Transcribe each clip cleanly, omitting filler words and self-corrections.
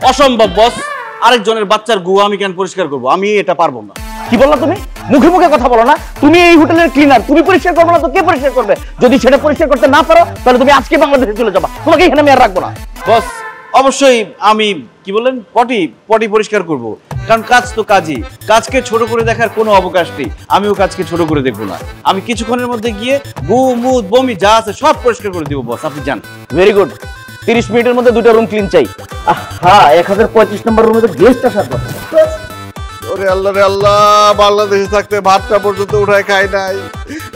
অসম্ভব বস, আরেকজনের বাচ্চার গু আমি কেন পরিষ্কার করবো? আমি এটা পারবো না। কি বললা তুমি? মুখে মুখে কথা বলো না। তুমি এই হোটেলের ক্লিনার, তুমি পরিষ্কার করবে না তো কে পরিষ্কার করবে? যদি সেটা পরিষ্কার করতে না পারো তাহলে তুমি আজকে বাংলাদেশে চলে যাবা, তোমাকে এখানে আমি আর রাখবো না। বস অবশ্যই আমি কি বলেন পটি পরিষ্কার করব, কারণ কাজ তো কাজই, কাজকে ছোট করে দেখার কোনো অবকাশ নেই। আমিও কাজকে ছোট করে দেখবো না, আমি কিছুক্ষণের মধ্যে গিয়ে গু মুদ বমি যা আছে সব পরিষ্কার করে দিব বস, আপনি যান। ভেরি গুড, 30 মিনিটের মধ্যে দুটো রুম ক্লিন চাই। হ্যাঁ, 1035 নম্বর রুমে তো গেস্ট আসার কথা। ওরে আল্লাহ রে আল্লাহ, বাংলাদেশে থাকতে ভাতটা পর্যন্ত উঠায় খাই নাই,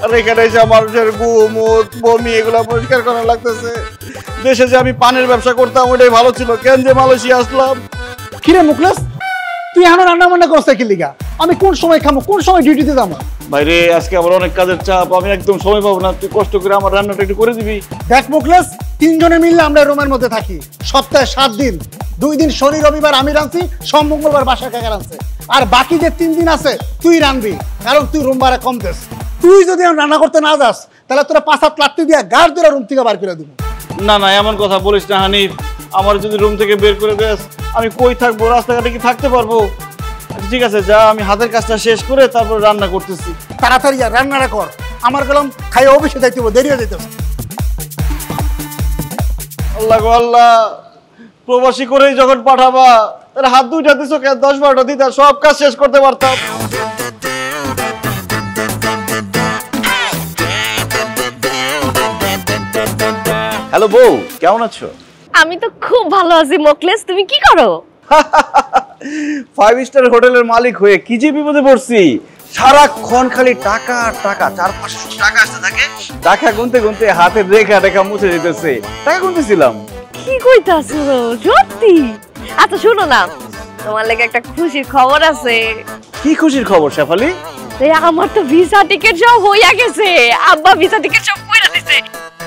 আর এখানে এসে মানুষের গু মুদ বমি এগুলা পরিষ্কার করা লাগতেছে। দেশে যে আমি পানের ব্যবসা করতাম ওটাই ভালো ছিল, কেন যে মালয়েশিয়া আসলাম। কিরে মুখলেস, তুই এখন রান্না বান্না করছ কি লিগা? আমি কোন সময় খামো, কোন সময় ডিউটিতে যাবো? ভাইরে আজকে আমার অনেক কাজের চাপ, আমি একদম সময় পাবো না, তুই কষ্ট করে আমার রান্নাটা একটু করে দিবি। দেখ মুখলেস, 3 জনে মিললে আমরা রুমের মধ্যে থাকি, সপ্তাহে 7 দিন, 2 দিন শনি রবিবার আমি রাঁধছি, সোম মঙ্গলবার বাসা কাকা রাঁধছে, আর বাকি যে 3 দিন আছে তুই রাঁধবি, কারণ তুই রুম ভাড়া কম দেস। তুই যদি রান্না করতে না যাস তাহলে তোরা 5-7 লাত্তি দিয়া গাড় ধরে রুম থেকে বার করে দিব। না না, এমন কথা বলিস না হানিফ, আমার যদি রুম থেকে বের করে দেস আমি কই থাকবো? রাস্তাঘাটে কি থাকতে পারবো? ঠিক আছে যা, আমি হাতের কাজটা শেষ করে তারপর রান্না করতেছি। তাড়াতাড়ি যা, রান্নাটা কর, আমার গেলাম খাই অফিসে যাইতে হবে, দেরি হয়ে যাইতেছে। আল্লাহ গো আল্লাহ, প্রবাসী করেই যখন পাঠাবা তাহলে হাত দুইটা দিছো কেন? 10-12টা দিতে সব কাজ শেষ করতে পারতাম। হ্যালো বউ, কেমন আছো? আমি তো খুব ভালো আছি মোকলেস, তুমি কি করো? 5 স্টার হোটেলের মালিক হয়ে কি যে বিপদে পড়ছি, সারাক্ষণ খালি টাকা টাকা, 400-500 টাকা আসতে থাকে, টাকা গুনতে গুনতে হাতের রেখা রেখা মুছে যেতেছে। টাকা গুনতেছিলাম। কি কইতাছো সত্যি? আচ্ছা শোনো না, তোমার লাগি একটা খুশির খবর আছে। কি খুশির খবর শেফালি? আমার তো ভিসা টিকেট সব হইয়া গেছে, আব্বা ভিসা টিকেট সব কইরা দিছে।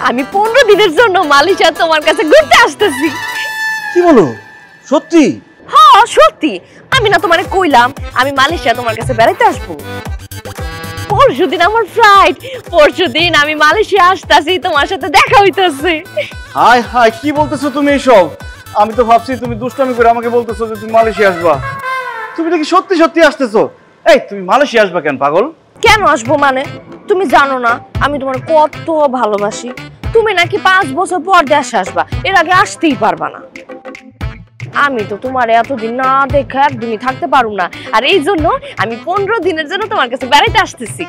আমি 15 দিনের জন্য মালয়েশিয়া তোমার কাছে ঘুরতে আসতেছি। কি বলো? সত্যি? হ্যাঁ সত্যি, আমি না তোমারে কইলাম আমি মালয়েশিয়া তোমার কাছে বেড়াইতে আসবো। পরশুদিন আমার ফ্লাইট, পরশুদিন আমি মালয়েশিয়া আসতেছি, তোমার সাথে দেখা হইতাছে। হাই হাই, কি বলতেছো তুমি এসব? আমি তো ভাবছি তুমি দুষ্টামি করে আমাকে বলতেছো যে তুমি মালয়েশিয়া আসবা। তুমি নাকি সত্যি সত্যি আসতেছো? এই তুমি মালয়েশিয়া আসবা কেন পাগল? কেন আসবো মানে? তুমি জানো না আমি তোমার কত ভালোবাসি। তুমি নাকি 5 বছর পর দেশে আসবা, এর আগে আসতেই পারবা না। আমি তো তোমার এতদিন না দেখে একদমই থাকতে পারুম না, আর এই জন্য আমি 15 দিনের জন্য তোমার কাছে বেড়াইতে আসতেছি।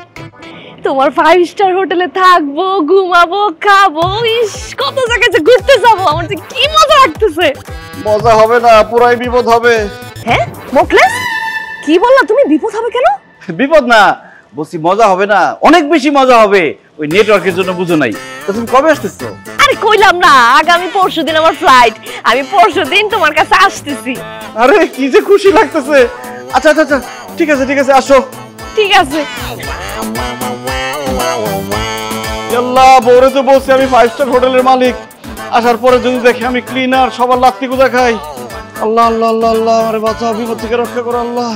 তোমার 5 স্টার হোটেলে থাকবো, ঘুমাবো, খাবো, ইস কত জায়গায় যে ঘুরতে যাবো, আমার যে কি মজা লাগতেছে। মজা হবে না, পুরাই বিপদ হবে। হ্যাঁ মোকলেস, কি বললা তুমি? বিপদ হবে কেন? বিপদ না, বলছি মজা হবে না, অনেক বেশি মজা হবে। ওই নেটওয়ার্কের জন্য বুঝো নাই। তো তুমি কবে আসতেছো? আরে কইলাম না, আগামী পরশুদিন আমার ফ্লাইট, আমি পরশুদিন তোমার কাছে আসতেছি। আরে কি যে খুশি লাগতেছে। আচ্ছা আচ্ছা আচ্ছা, ঠিক আছে ঠিক আছে, আসো। ঠিক আছে। আল্লাহ, বউরে তো বলছি আমি 5 স্টার হোটেলের মালিক, আসার পরে যদি দেখি আমি ক্লিনার, সবার লাত্তি গুদা খাই। আল্লাহ আল্লাহ আল্লাহ আল্লাহ, আরে বাঁচাও, বিপদ থেকে রক্ষা করো আল্লাহ।